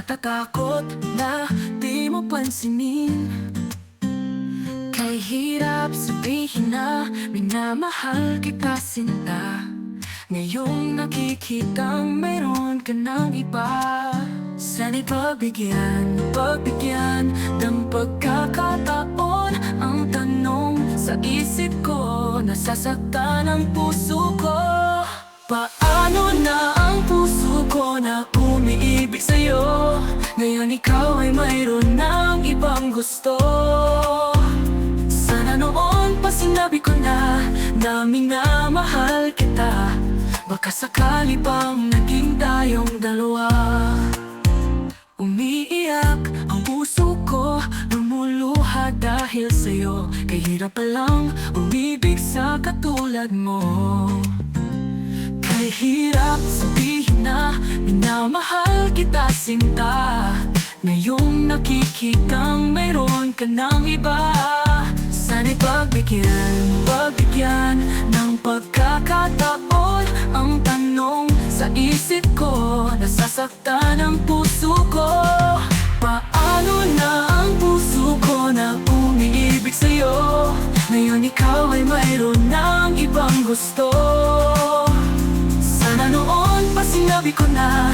natatakot na di mo pansinin. Kay hirap sabihin na minamahal kita sinta. Ngayong nakikitang mayroon ka ng iba. Sana'y pagbigyan ng pagkakataon. Ang tanong sa isip ko, nasasaktan ang puso ko. Paano na ang puso ko na umiibig sa'yo? Ngayon ikaw ay mayroon ng ibang gusto. Sana noon pa sinabi ko na minamahal kita. Baka sakali pang naging tayong dalawa. Umiiyak ang puso ko, lumuluha dahil sa'yo. Kay hirap palang umibig sa katulad mo. Kay hirap sabihin na minamahal kita sinta. Ngayong nakikitang mayroon ka ng iba. Sana'y pagbigyan ng pagkakataon. Ang tanong sa isip ko, nasasaktan ang puso ko. Paano na ang puso ko na umiibig sa'yo? Ngayon ikaw ay mayroon ng ibang gusto. Sana noon pa sinabi ko na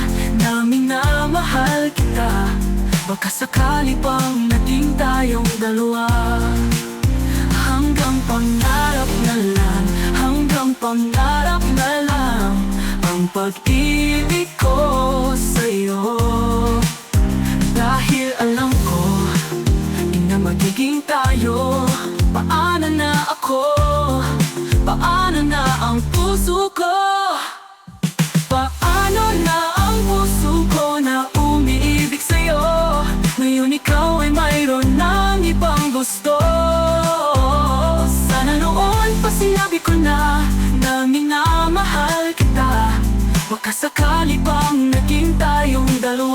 minamahal kita. Baka sakali pang naging tayong dalawa. Hanggang pangarap na lang, hanggang pangarap na lang ang pag-ibig ko sa'yo. Dahil alam ko, di na magiging tayo. Paano na ako? Paano na ang puso ko? Paano na ang puso ko na umiibig sa'yo? Ngayon ikaw ay mayroon ng ibang gusto. Sana noon pa sinabi ko na minamahal kita. Baka sakali pang naging tayong dalawa.